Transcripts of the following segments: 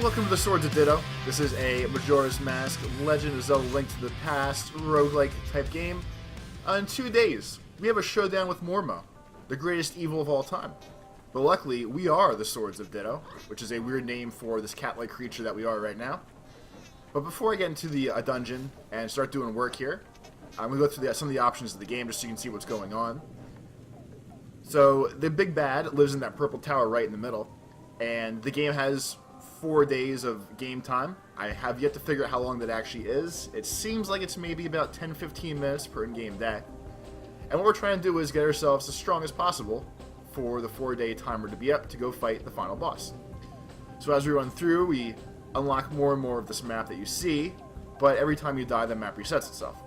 Welcome to the Swords of Ditto. This is a Majora's Mask, Legend of Zelda Link to the Past, roguelike type game. In 2 days, we have a showdown with Mormo, the greatest evil of all time. But luckily, we are the Swords of Ditto, which is a weird name for this cat-like creature that we are right now. But before I get into the dungeon and start doing work here, I'm going to go through some of the options of the game just so you can see what's going on. So, the big bad lives in that purple tower right in the middle, and the game has 4 days of game time. I have yet to figure out how long that actually is. It seems like it's maybe about 10-15 minutes per in-game day. And what we're trying to do is get ourselves as strong as possible for the 4-day timer to be up to go fight the final boss. So as we run through, we unlock more and more of this map that you see, but every time you die, the map resets itself.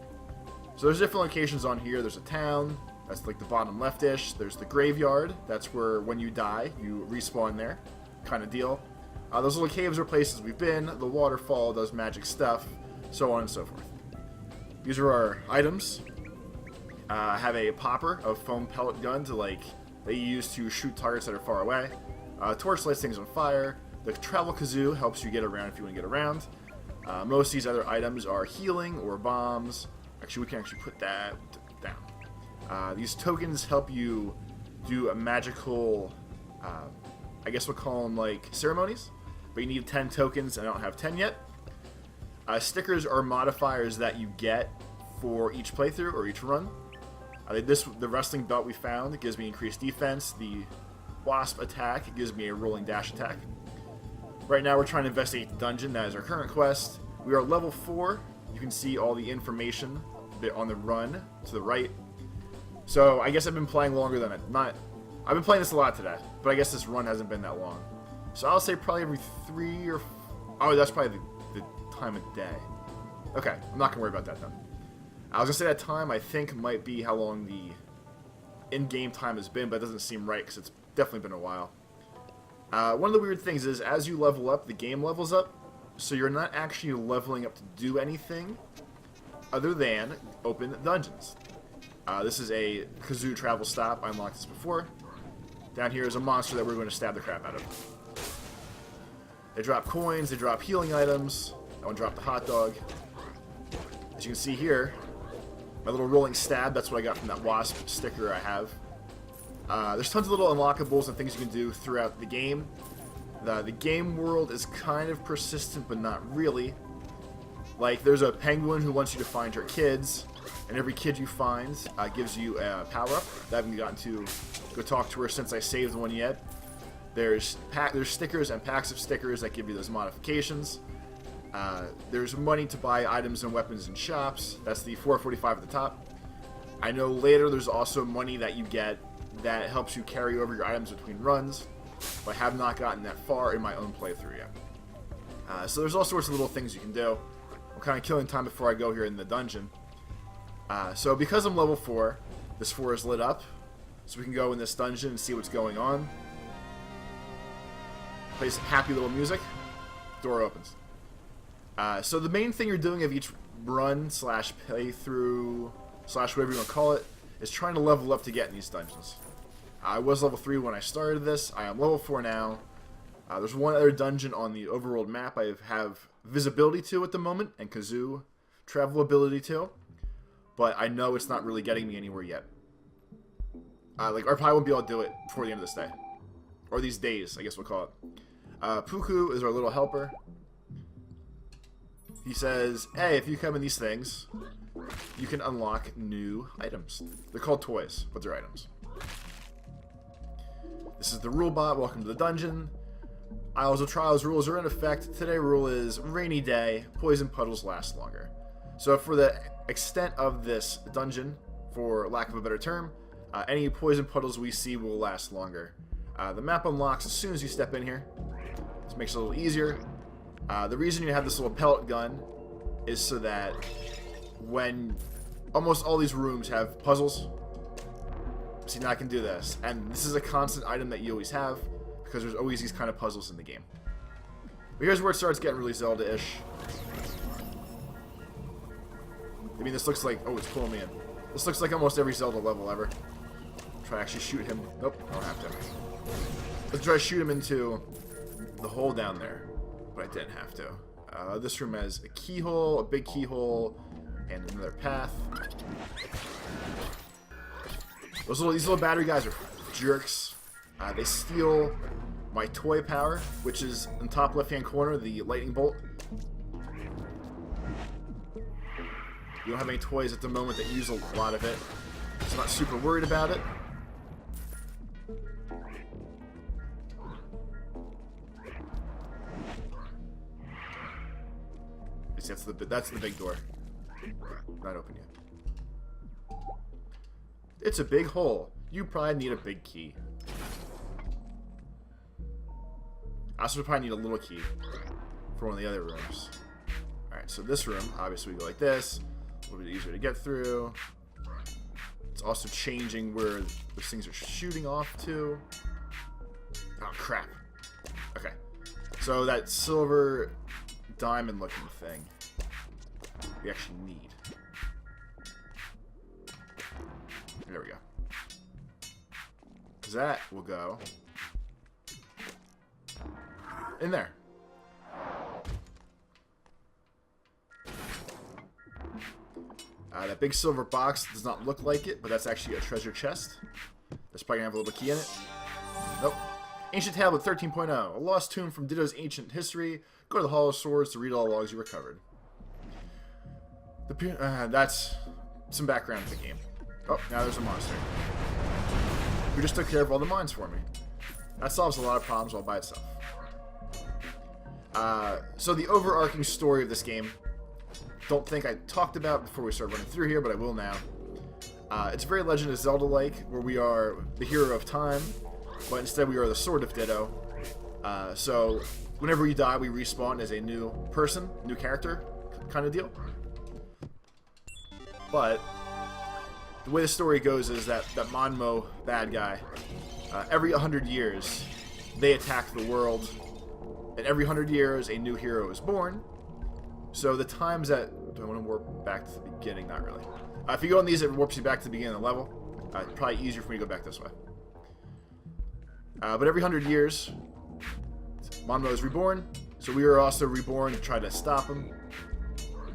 So there's different locations on here. There's a town, that's like the bottom left-ish. There's the graveyard, that's where when you die, you respawn there, kind of deal. Those little caves are places we've been, the waterfall does magic stuff, so on and so forth. These are our items. I have a popper, a foam pellet gun that you use to shoot targets that are far away. Torch lights things on fire. The travel kazoo helps you get around if you want to get around. Most of these other items are healing or bombs. Actually, we can actually put that down. These tokens help you do a magical, I guess we'll call them like ceremonies. But you need 10 tokens, and I don't have 10 yet. Stickers are modifiers that you get for each playthrough or each run. The wrestling belt we found gives me increased defense. The wasp attack gives me a rolling dash attack. Right now we're trying to investigate the dungeon. That is our current quest. We are level 4. You can see all the information on the run to the right. So I guess I've been playing longer than I've been playing this a lot today, but I guess this run hasn't been that long. So I'll say probably every 3 or... Oh, that's probably the time of day. Okay, I'm not going to worry about that then. I was going to say that time I think might be how long the in-game time has been, but it doesn't seem right because it's definitely been a while. One of the weird things is as you level up, the game levels up, so you're not actually leveling up to do anything other than open dungeons. This is a kazoo travel stop. I unlocked this before. Down here is a monster that we're going to stab the crap out of. They drop coins, they drop healing items. I want to drop the hot dog. As you can see here, my little rolling stab, that's what I got from that wasp sticker I have. There's tons of little unlockables and things you can do throughout the game. The game world is kind of persistent, but not really. Like, there's a penguin who wants you to find her kids, and every kid you find gives you a power-up. I haven't gotten to go talk to her since I saved one yet. There's stickers and packs of stickers that give you those modifications. There's money to buy items and weapons in shops. That's the 445 at the top. I know later there's also money that you get that helps you carry over your items between runs, but I have not gotten that far in my own playthrough yet. So there's all sorts of little things you can do. I'm kind of killing time before I go here in the dungeon. So because I'm level 4, this 4 is lit up, so we can go in this dungeon and see what's going on. Play some happy little music. Door opens. So the main thing you're doing of each run slash playthrough slash whatever you want to call it is trying to level up to get in these dungeons. I was level 3 when I started this. I am level 4 now. There's one other dungeon on the overworld map I have visibility to at the moment and kazoo travel ability to, but I know it's not really getting me anywhere yet. I probably won't be able to do it before the end of this day. Or these days, I guess we'll call it. Puku is our little helper. He says, hey, if you come in these things, you can unlock new items. They're called toys, but they're items. This is the rule bot. Welcome to the dungeon. Isles of Trials rules are in effect. Today rule is rainy day, poison puddles last longer. So for the extent of this dungeon, for lack of a better term, any poison puddles we see will last longer. The map unlocks as soon as you step in here. This makes it a little easier. The reason you have this little pellet gun is so that when almost all these rooms have puzzles, see, now I can do this. And this is a constant item that you always have because there's always these kind of puzzles in the game. But here's where it starts getting really Zelda-ish. I mean, this looks like... Oh, it's pulling me in. This looks like almost every Zelda level ever. Try to actually shoot him. Nope, I don't have to. Let's try to shoot him into the hole down there. but I didn't have to. This room has a keyhole, a big keyhole, and another path. These little battery guys are jerks. They steal my toy power, which is in the top left-hand corner, the lightning bolt. You don't have any toys at the moment that use a lot of it, so I'm not super worried about it. That's the big door. Not open yet. It's a big hole. You probably need a big key. I also probably need a little key for one of the other rooms. Alright, so this room, obviously we go like this. A little bit easier to get through. It's also changing where those things are shooting off to. Oh, crap. Okay. So that silver diamond looking thing we actually need. There we go. That will go in there. That big silver box does not look like it, but that's actually a treasure chest. That's probably gonna have a little key in it. Nope. Ancient Tablet 13.0. A lost tomb from Ditto's ancient history. Go to the Hall of Swords to read all the logs you recovered. That's some background to the game. Oh, now there's a monster who just took care of all the mines for me. That solves a lot of problems all by itself. So the overarching story of this game, don't think I talked about before we start running through here, but I will now. It's very Legend of Zelda-like, where we are the hero of time, but instead we are the Sword of Ditto. So whenever we die, we respawn as a new person, new character kind of deal. But the way the story goes is that Mormo bad guy, every 100 years, they attack the world, and every 100 years, a new hero is born. So the times that... Do I want to warp back to the beginning? Not really. If you go on these, it warps you back to the beginning of the level. It's probably easier for me to go back this way. But every 100 years, Mormo is reborn, so we are also reborn to try to stop him.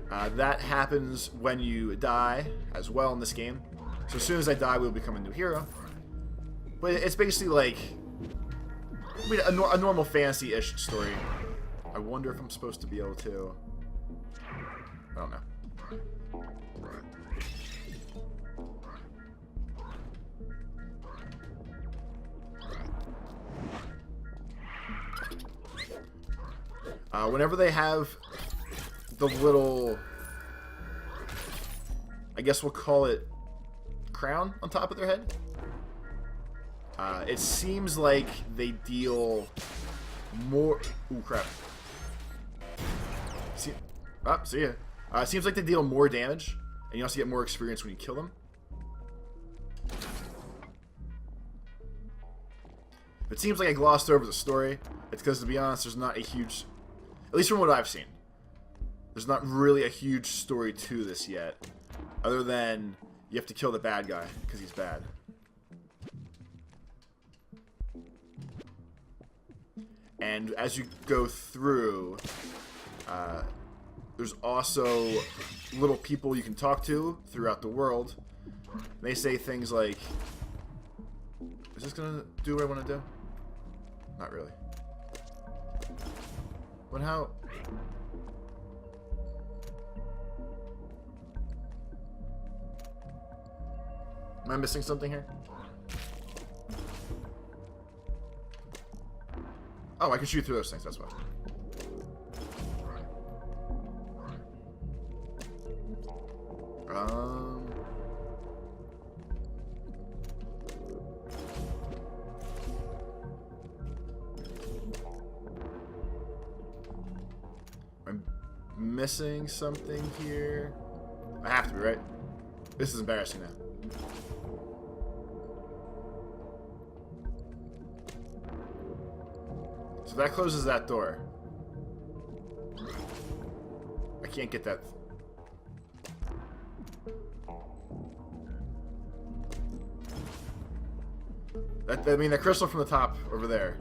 That happens when you die as well in this game. So as soon as I die, we'll become a new hero. But it's basically like a normal fantasy-ish story. I wonder if I'm supposed to be able to... I don't know. Whenever they have the little... I guess we'll call it crown on top of their head. It seems like they deal more... Ooh, crap. See ya. It seems like they deal more damage, and you also get more experience when you kill them. It seems like I glossed over the story. It's because, to be honest, there's not a huge... At least from what I've seen. There's not really a huge story to this yet. Other than you have to kill the bad guy, because he's bad. And as you go through, there's also little people you can talk to throughout the world. They say things like, is this going to do what I want to do? Not really. But how... Am I missing something here? Oh, I can shoot through those things, that's why. I'm missing something here. I have to be, right? This is embarrassing now. So that closes that door. I can't get that. I mean, the crystal from the top over there.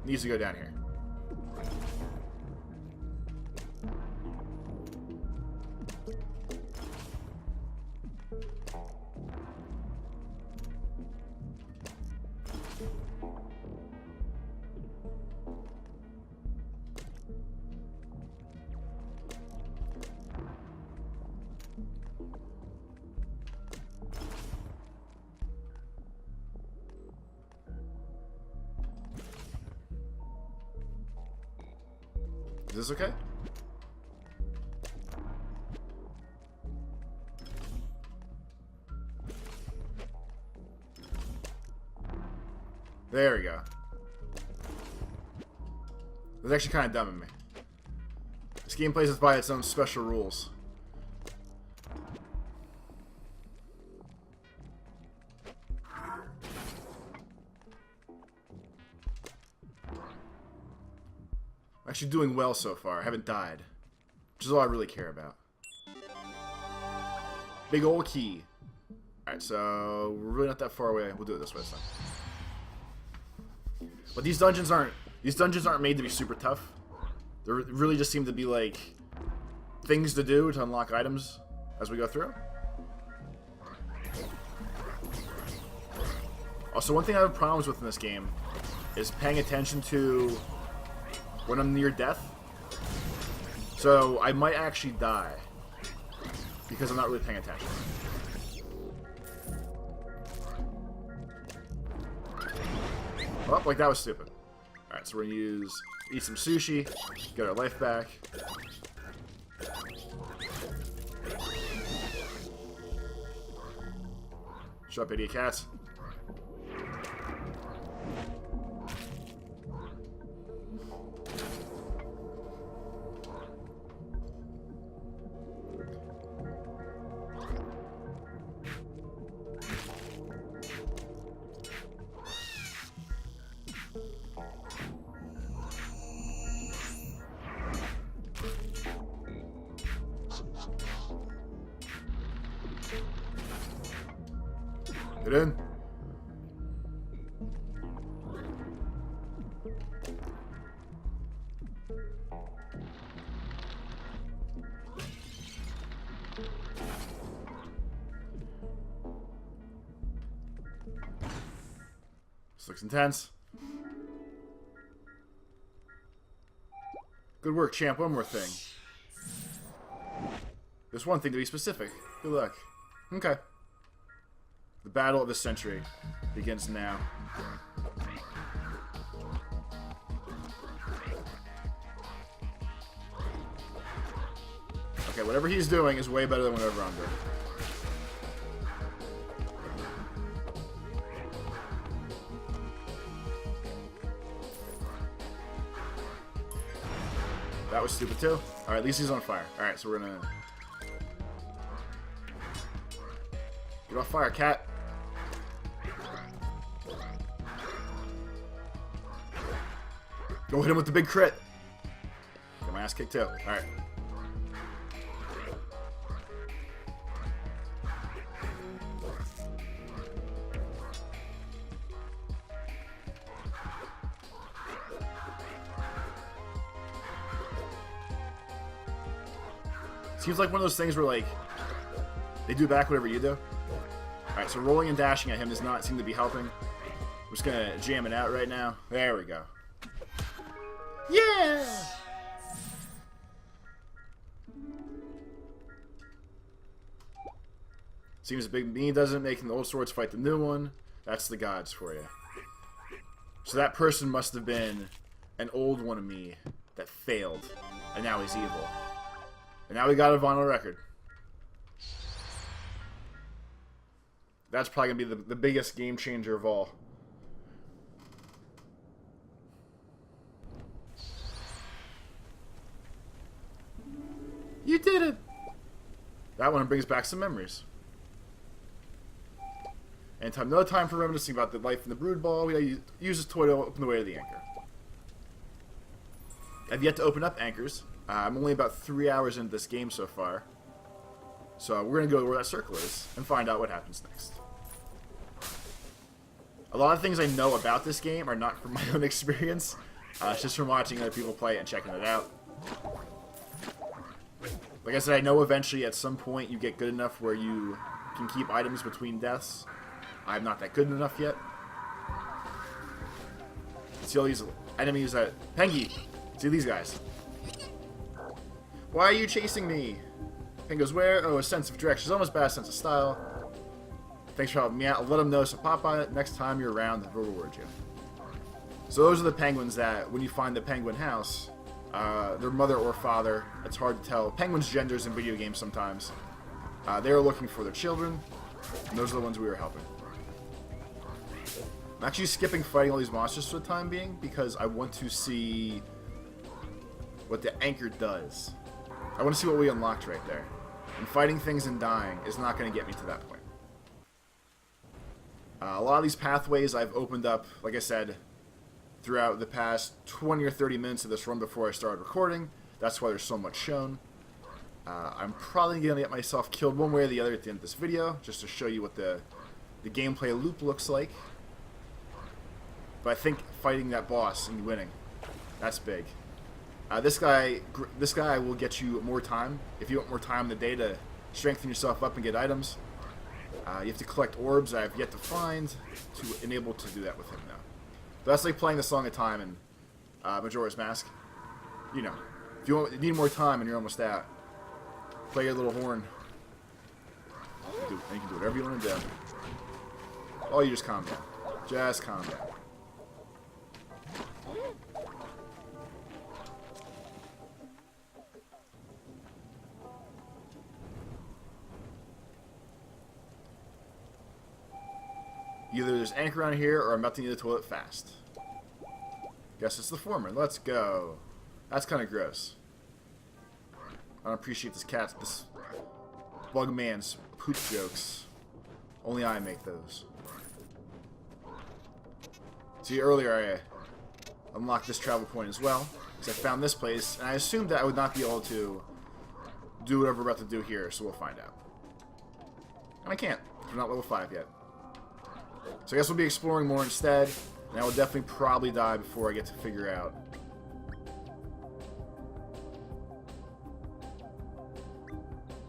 needs to go down here. Is this okay? There we go. It was actually kind of dumb of me. This game plays by its own special rules. Actually doing well so far. I haven't died. Which is all I really care about. Big old key. Alright, so we're really not that far away. We'll do it this way this time. But these dungeons aren't made to be super tough. They really just seem to be like things to do to unlock items as we go through. Also, one thing I have problems with in this game is paying attention to when I'm near death. So I might actually die because I'm not really paying attention. Oh, like that was stupid. Alright, so we're gonna eat some sushi, get our life back. Shut up, idiot cats. Get in. This looks intense. Good work, champ. One more thing. There's one thing to be specific. Good luck. Okay. The battle of the century begins now. Okay, whatever he's doing is way better than whatever I'm doing. That was stupid too. Alright, at least he's on fire. Alright, so we're gonna get off fire, cat. Go hit him with the big crit. Get my ass kicked too. Alright. Seems like one of those things where, like, they do back whatever you do. Alright, so rolling and dashing at him does not seem to be helping. I'm just gonna jam it out right now. There we go. Yeah! Seems a big me doesn't making the old swords fight the new one. That's the gods for you. So that person must have been an old one of me that failed, and now he's evil. And now we got a vinyl record. That's probably going to be the biggest game changer of all. You did it! That one brings back some memories. And another time for reminiscing about the life in the brood ball. We gotta use this toy to open the way to the anchor. I've yet to open up anchors. I'm only about 3 hours into this game so far. So we're going to go where that circle is and find out what happens next. A lot of things I know about this game are not from my own experience. It's just from watching other people play it and checking it out. Like I said, I know eventually at some point you get good enough where you can keep items between deaths. I'm not that good enough yet. See all these enemies that... Pengy! See these guys. Why are you chasing me? Pen goes where? Oh, a sense of direction. It's almost bad sense of style. Thanks for helping me out. I'll let them know, so pop on it. Next time you're around, they'll reward you. So those are the penguins that, when you find the penguin house, their mother or father, it's hard to tell. Penguins' genders in video games sometimes. They are looking for their children, and those are the ones we were helping. I'm actually skipping fighting all these monsters for the time being, because I want to see what the anchor does. I want to see what we unlocked right there. And fighting things and dying is not going to get me to that point. A lot of these pathways I've opened up, like I said, throughout the past 20 or 30 minutes of this run before I started recording. That's why there's so much shown. I'm probably going to get myself killed one way or the other at the end of this video, just to show you what the gameplay loop looks like. But I think fighting that boss and winning, that's big. This guy will get you more time. If you want more time in the day to strengthen yourself up and get items, you have to collect orbs I have yet to find to enable to do that with him now. But that's like playing the Song of Time in Majora's Mask. You know, if you need more time and you're almost out, play your little horn. You can do whatever you want to do. Oh, you just calm down. Just calm down. Either there's anchor on here or I'm about to need the toilet fast. Guess it's the former. Let's go. That's kind of gross. I don't appreciate this bug man's poop jokes. Only I make those. See, earlier I unlocked this travel point as well, because I found this place, and I assumed that I would not be able to do whatever we're about to do here, so we'll find out. And I can't, because we're not level 5 yet. So I guess we'll be exploring more instead, and I will definitely probably die before I get to figure out.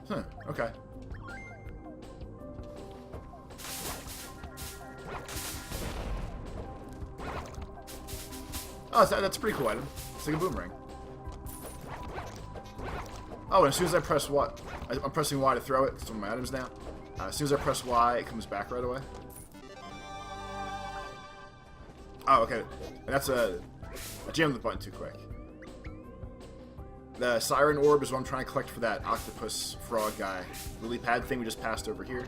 Huh, okay. Oh, that's a pretty cool item. It's like a boomerang. Oh, and as soon as I press Y, I'm pressing Y to throw it, it's one of my items now. As soon as I press Y, it comes back right away. Oh, okay. And that's I jammed the button too quick. The Siren Orb is what I'm trying to collect for that octopus frog guy. Lily pad thing we just passed over here.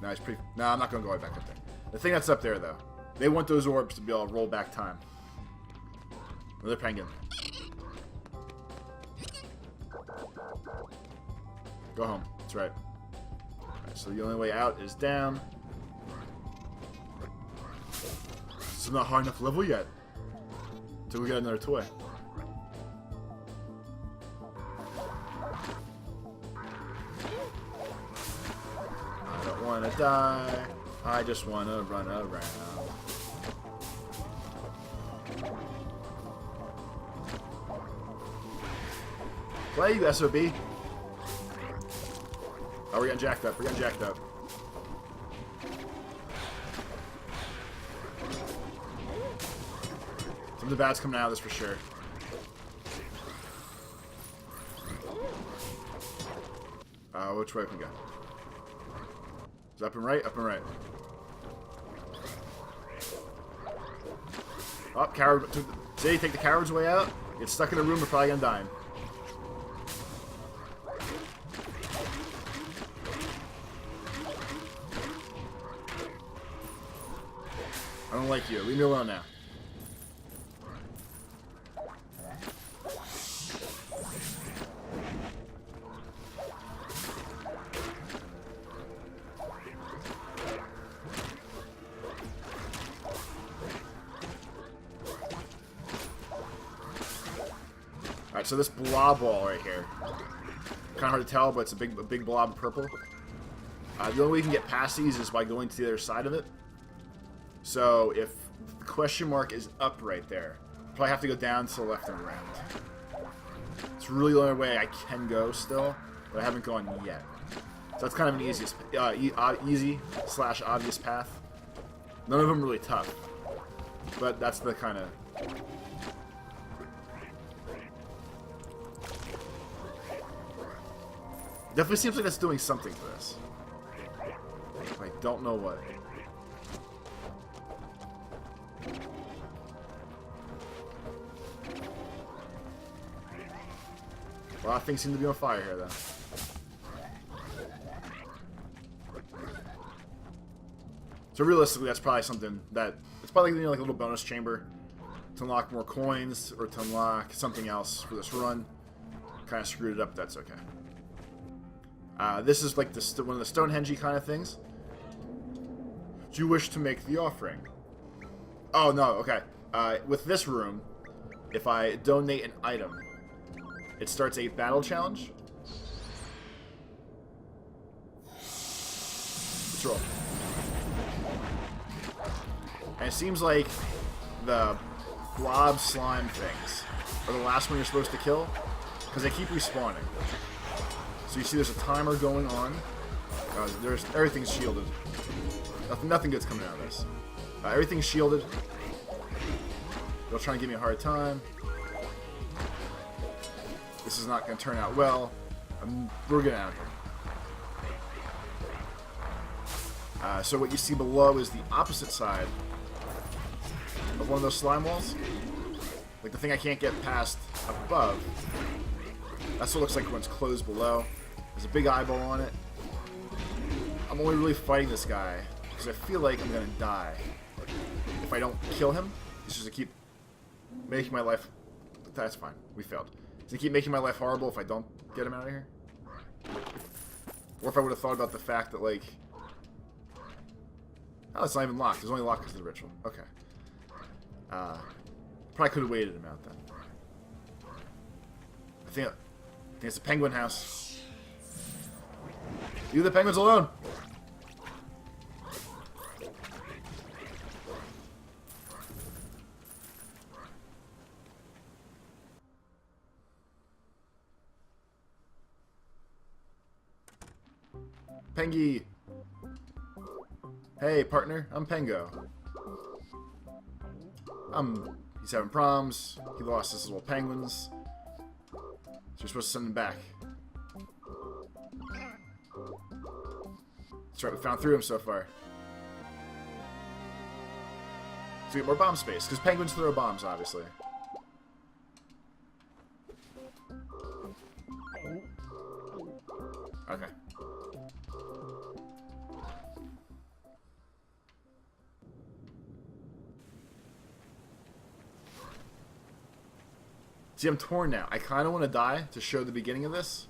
No, he's pretty... No, I'm not going to go right back up there. The thing that's up there, though. They want those orbs to be able to roll back time. Another penguin. Go home. That's right. Alright, so the only way out is down. It's not high enough level yet. Until we get another toy. I don't want to die. I just want to run around. Play, you SOB. Oh, we're getting jacked up. We're getting jacked up. Some of the bad's coming out of this for sure. Which way can we go? Is it up and right? Up and right. Oh, coward. See, take the coward's way out. Get stuck in a room, we're probably gonna die. I don't like you. Leave me alone now. Alright, so this blah ball right here Kind of hard to tell, but it's a big blob of purple. The only way you can get past these is by going to the other side of it. So if the question mark is up right there, probably have to go down to the left and around. It's really the only way I can go still, but I haven't gone yet. So that's kind of an easy/obvious path. None of them really tough, but that's the kind of. Definitely seems like that's doing something for this. I don't know what. A lot of things seem to be on fire here, though. So realistically, that's probably something that it's probably like a little bonus chamber to unlock more coins or to unlock something else for this run. Kind of screwed it up. That's okay. This is like one of the Stonehenge kind of things. Do you wish to make the offering? Oh no. Okay. With this room, if I donate an item, it starts a battle challenge. Let's roll. And it seems like the blob slime things are the last one you're supposed to kill, because they keep respawning. So you see there's a timer going on. Everything's shielded. Nothing good's coming out of this. Everything's shielded. They'll try and give me a hard time. This is not going to turn out well. We're getting out of here. So what you see below is the opposite side of one of those slime walls. Like the thing I can't get past above. That's what it looks like when it's closed below. There's a big eyeball on it. I'm only really fighting this guy because I feel like I'm going to die. If I don't kill him, he's just going to keep making my life... That's fine. We failed. He's going to keep making my life horrible if I don't get him out of here. Or if I would have thought about the fact that, like... Oh, it's not even locked. It's only locked because of the ritual. Okay. Probably could have waited him out then. I think it's a penguin house. Leave the penguins alone! Pengy! Hey, partner. I'm Pengo. He's having problems. He lost his little penguins. So you're supposed to send him back. That's right, we found 3 of them so far. So we get more bomb space, because penguins throw bombs, obviously. Okay. See, I'm torn now. I kind of want to die to show the beginning of this.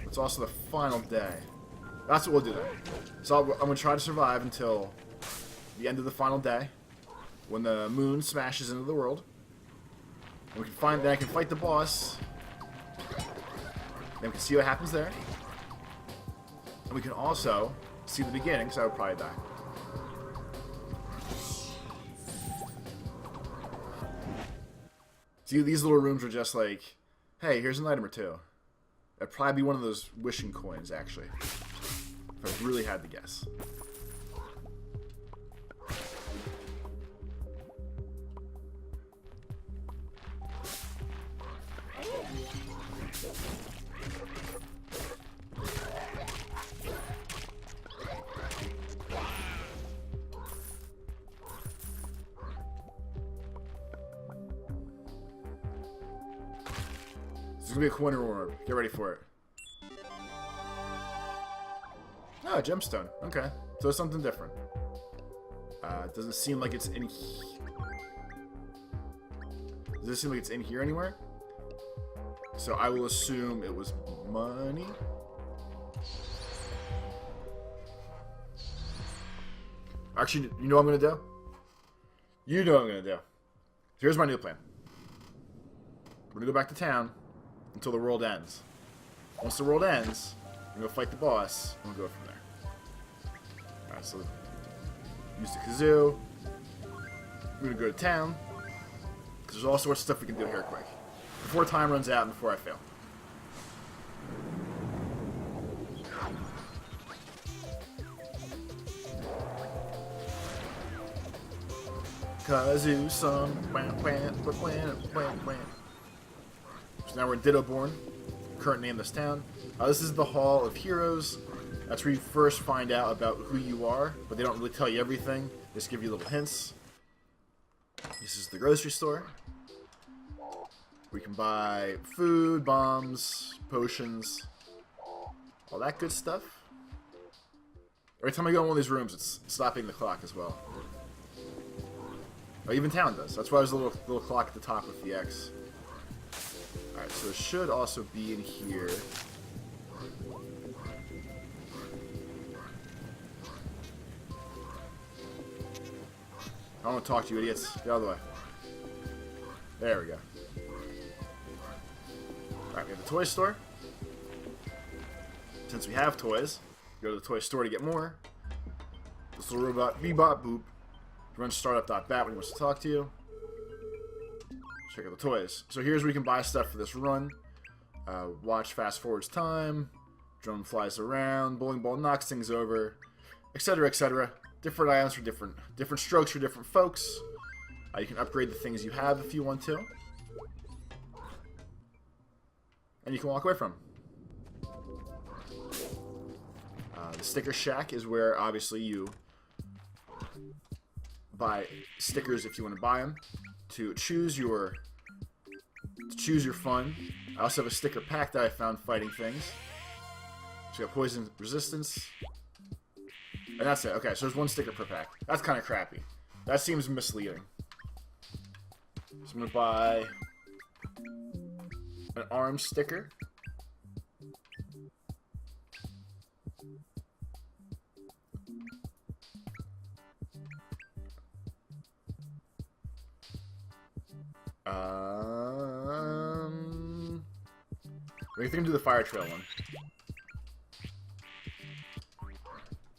It's also the final day. That's what we'll do then. So I'm going to try to survive until the end of the final day, when the moon smashes into the world. And then I can fight the boss. Then we can see what happens there. And we can also see the beginning, because I would probably die. See, these little rooms are just like, hey, here's an item or two. That'd probably be one of those wishing coins, actually. If I really had to guess. This is gonna be a corner orb. Get ready for it. Oh, a gemstone. Okay. So it's something different. It doesn't seem like it's in Does it seem like it's in here anywhere? So I will assume it was money. Actually, you know what I'm gonna do? You know what I'm gonna do. Here's my new plan. We're gonna go back to town. until the world ends. Once the world ends, we're going to fight the boss, and we'll go from there. Alright, so use the kazoo. We're going to go to town, because there's all sorts of stuff we can do here quick. Before time runs out and before I fail. Kazoo song. So now we're in Dittoborn. Current name of this town. This is the Hall of Heroes. That's where you first find out about who you are, but they don't really tell you everything. They just give you little hints. This is the grocery store. We can buy food, bombs, potions, all that good stuff. Every time I go in one of these rooms, it's stopping the clock as well. Oh, even town does. That's why there's a little clock at the top with the X. Alright, so it should also be in here. I don't want to talk to you idiots. Get out of the way. There we go. Alright, we have the toy store. Since we have toys, go to the toy store to get more. This little robot, Bebop Boop. Run startup.bat when he wants to talk to you. Check out the toys. So here's where you can buy stuff for this run. Watch fast forwards time. Drone flies around. Bowling ball knocks things over. Etc. Etc. Different items for different strokes for different folks. You can upgrade the things you have if you want to. And you can walk away from. The sticker shack is where obviously you buy stickers if you want to buy them to choose your fun. I also have a sticker pack that I found fighting things. So you got poison resistance, and that's it. Okay, so there's one sticker per pack. That's kind of crappy. That seems misleading. So I'm gonna buy an arm sticker. We can do the fire trail one.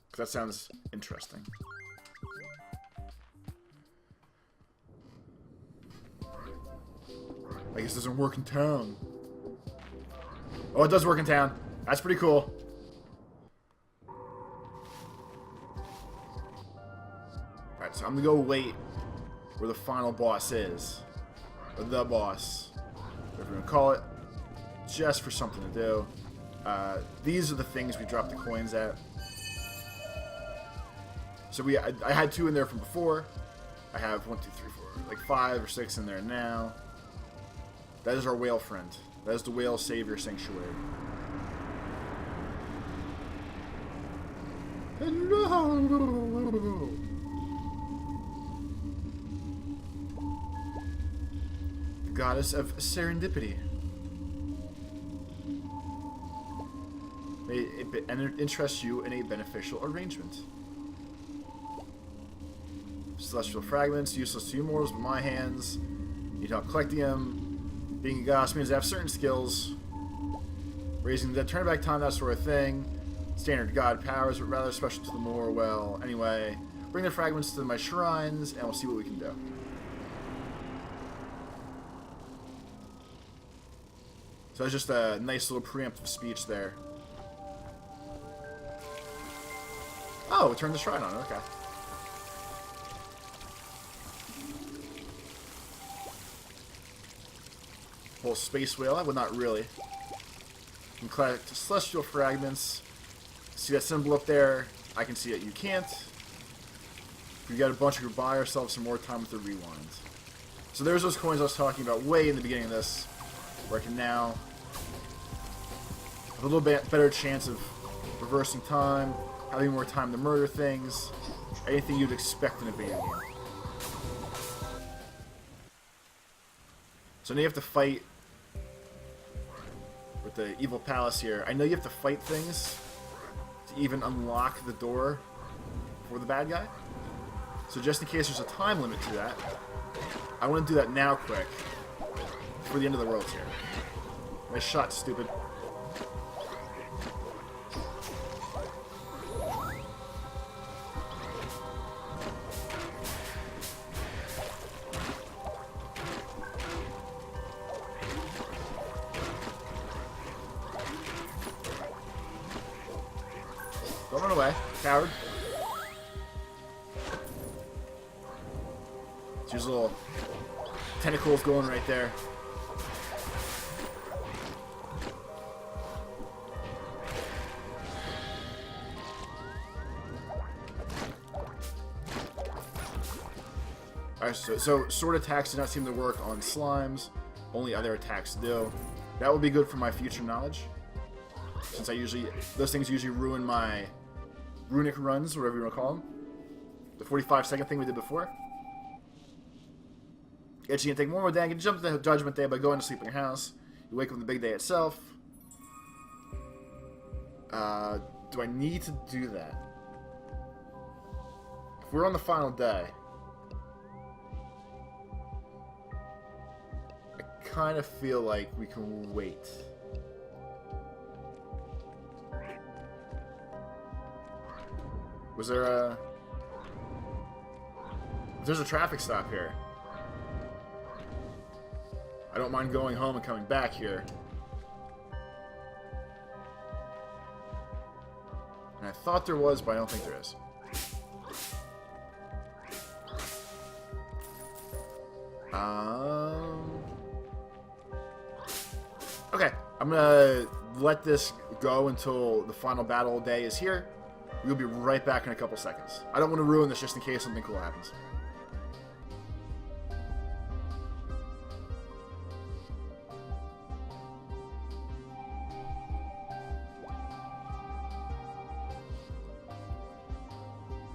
Because that sounds interesting. I guess it doesn't work in town. Oh, it does work in town. That's pretty cool. Alright, so I'm gonna go wait where the final boss is. Or the boss. Whatever you want to call it. Just for something to do. These are the things we drop the coins at. So I had 2 in there from before. I have 1, 2, 3, 4, like 5 or 6 in there now. That is our whale friend. That is the whale savior sanctuary. Hello. The goddess of serendipity. May it interest you in a beneficial arrangement. Celestial fragments, useless to you mortals, but my hands. You need help collecting them. Being a goddess means I have certain skills. Raising the dead, turn back time, that sort of thing. Standard god powers, but rather special to the more, well, anyway. Bring the fragments to my shrines, and we'll see what we can do. So that's just a nice little preemptive speech there. Oh, we turned the shrine on. Okay. Whole space whale. Well, not really. You can collect celestial fragments. See that symbol up there? I can see it. You can't. We got a bunch. We could buy ourselves some more time with the rewind. So there's those coins I was talking about way in the beginning of this, where I can now have a little bit better chance of reversing time, having more time to murder things, anything you'd expect in a video game. So now you have to fight with the evil palace here. I know you have to fight things to even unlock the door for the bad guy. So just in case there's a time limit to that, I want to do that now quick, before the end of the world here. Nice shot, stupid. Don't run away, coward. There's little tentacles going right there. Alright, so sword attacks do not seem to work on slimes. Only other attacks do. That would be good for my future knowledge. Since those things usually ruin my runic runs, whatever you want to call them. The 45-second thing we did before. It's going to take more damage. You jump to the Judgment Day by going to sleep in your house. You wake up on the big day itself. Do I need to do that? If we're on the final day, I kind of feel like we can wait. Was there a... There's a traffic stop here. I don't mind going home and coming back here. And I thought there was, but I don't think there is. Okay, I'm gonna let this go until the final battle day is here. We'll be right back in a couple seconds. I don't want to ruin this just in case something cool happens.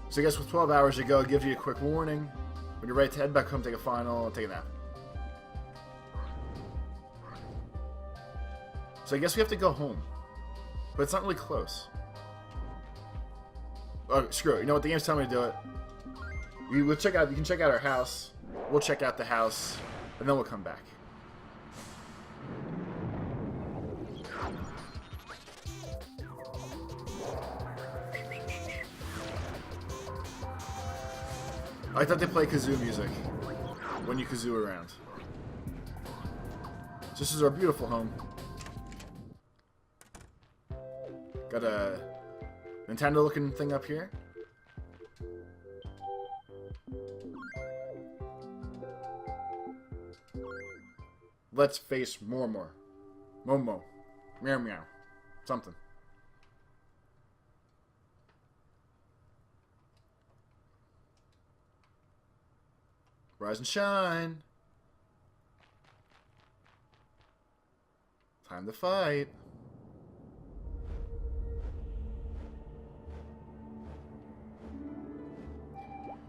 So I guess with 12 hours to go, it gives you a quick warning. When you're ready to head back home, take a final, take a nap. So I guess we have to go home. But it's not really close. Oh, screw it. You know what? The game's telling me to do it. You can check out our house. We'll check out the house. And then we'll come back. I thought they play kazoo music when you kazoo around. This is our beautiful home. Got a Nintendo looking thing up here. Let's face Mormo. Momo. Meow meow. Something. Rise and shine. Time to fight.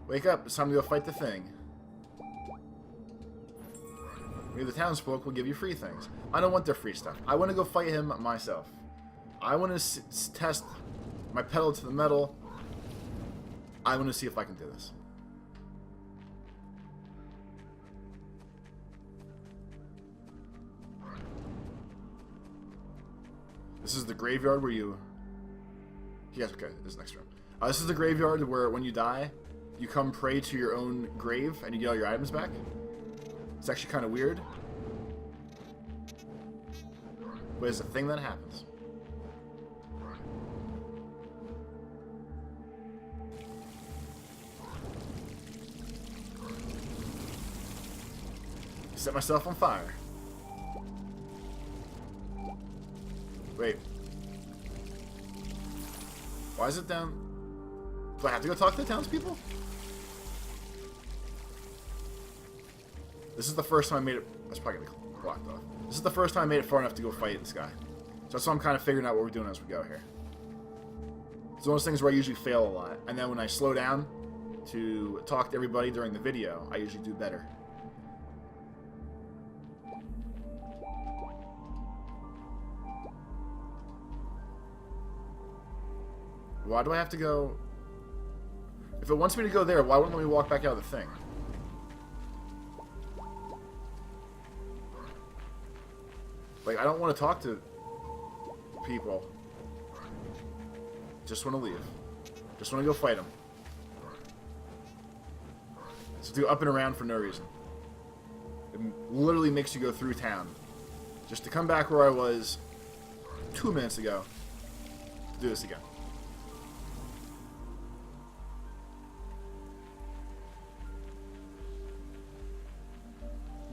Wake up, it's time to go fight the thing. Maybe the townsfolk will give you free things. I don't want their free stuff. I want to go fight him myself. I want to test my pedal to the metal. I want to see if I can do this. This is the graveyard where you... Yes, okay, this is the next room. This is the graveyard where when you die, you come pray to your own grave and you get all your items back. It's actually kind of weird. But it's a thing that happens. Set myself on fire. Wait. Why is it down? Do I have to go talk to the townspeople? This is the first time I made it... That's probably going to get blocked off. This is the first time I made it far enough to go fight this guy. So that's why I'm kind of figuring out what we're doing as we go here. It's one of those things where I usually fail a lot. And then when I slow down to talk to everybody during the video, I usually do better. Why do I have to go... If it wants me to go there, why wouldn't we walk back out of the thing? Like, I don't want to talk to people. Just want to leave. Just want to go fight them. So do up and around for no reason. It literally makes you go through town. Just to come back where I was 2 minutes ago. To do this again.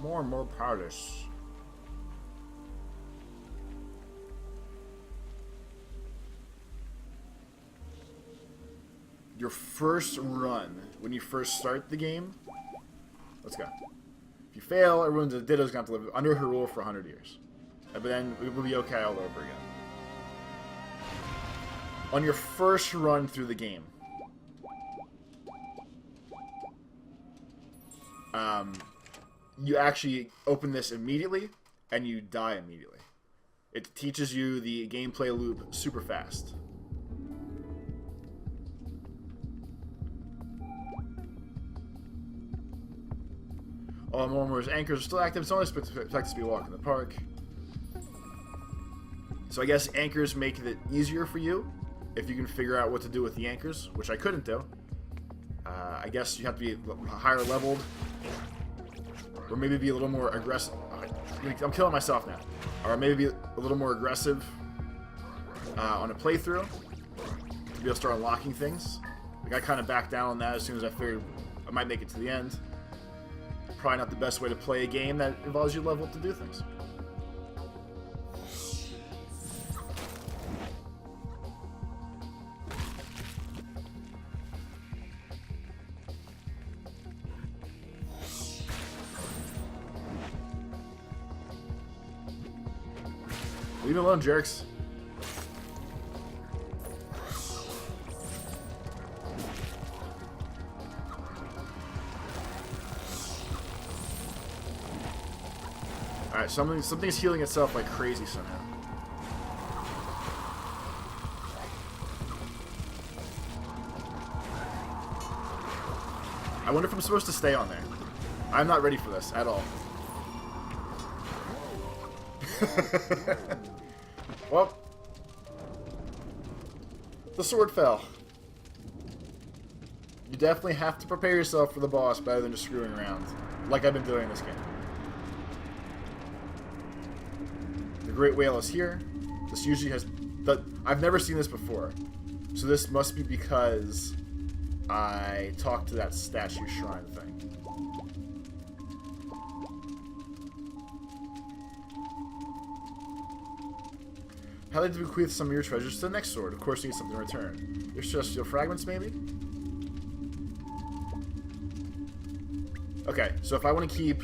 More and more powders. Your first run, when you first start the game. Let's go. If you fail, everyone's a Ditto's going to have to live under her rule for 100 years. But then it will be okay all over again. On your first run through the game, you actually open this immediately, and you die immediately. It teaches you the gameplay loop super fast. All Mormo's anchors are still active. It's only expected to be a walk in the park. So I guess anchors make it easier for you if you can figure out what to do with the anchors, which I couldn't do. I guess you have to be higher leveled, or maybe be a little more aggressive. I'm killing myself now. Or maybe be a little more aggressive on a playthrough to be able to start unlocking things. Like, I kind of backed down on that as soon as I figured I might make it to the end. Probably not the best way to play a game that involves you level up to do things. Leave me alone, jerks. Alright, something's healing itself like crazy somehow. I wonder if I'm supposed to stay on there. I'm not ready for this at all. Well, the sword fell. You definitely have to prepare yourself for the boss better than just screwing around, like I've been doing in this game. The Great Whale is here. This usually has... I've never seen this before. So this must be because I talked to that statue shrine thing. How did you bequeath some of your treasures to the next sword? Of course you need something in return. Your celestial fragments, maybe? Okay, so if I want to keep...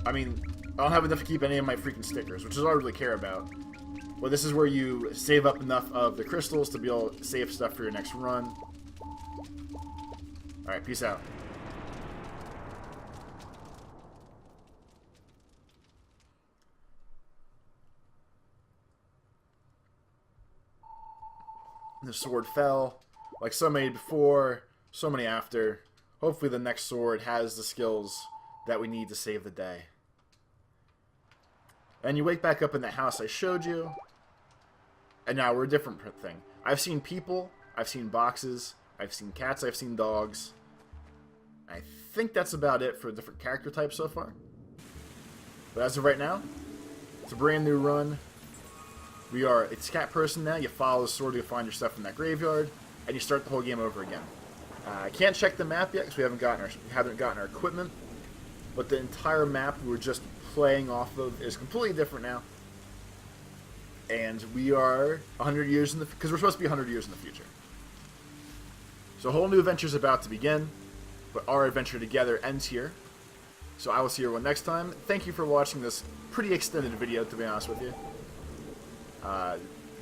I mean, I don't have enough to keep any of my freaking stickers, which is all I really care about. Well, this is where you save up enough of the crystals to be able to save stuff for your next run. Alright, peace out. The sword fell, like so many before, so many after. Hopefully the next sword has the skills that we need to save the day. And you wake back up in that house I showed you, and now we're a different thing. I've seen people, I've seen boxes, I've seen cats, I've seen dogs. I think that's about it for different character types so far. But as of right now, it's a brand new run. It's cat person now. You follow the sword to find your stuff in that graveyard, and you start the whole game over again. I can't check the map yet because we haven't gotten our equipment, but the entire map we were just playing off of is completely different now. And we are 100 years in the... because we're supposed to be 100 years in the future. So a whole new adventure is about to begin, but our adventure together ends here. So I will see everyone next time. Thank you for watching this pretty extended video, to be honest with you.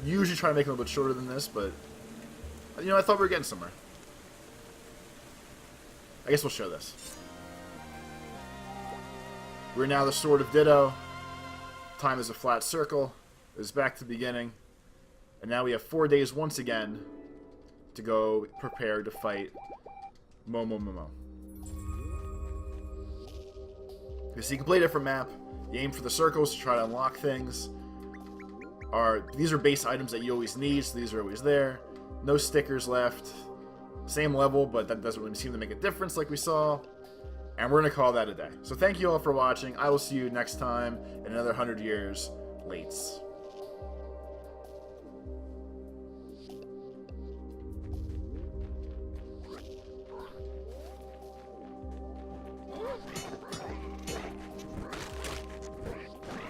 Usually try to make it a little bit shorter than this, but you know, I thought we were getting somewhere. I guess we'll show this. We're now the Sword of Ditto. Time is a flat circle. It's back to the beginning. And now we have 4 days once again to go prepare to fight Mormo. You see, you can play a different map. You aim for the circles to try to unlock things. These are base items that you always need, so these are always there. No stickers left. Same level, but that doesn't really seem to make a difference like we saw. And we're going to call that a day. So thank you all for watching. I will see you next time in another 100 years. Lates.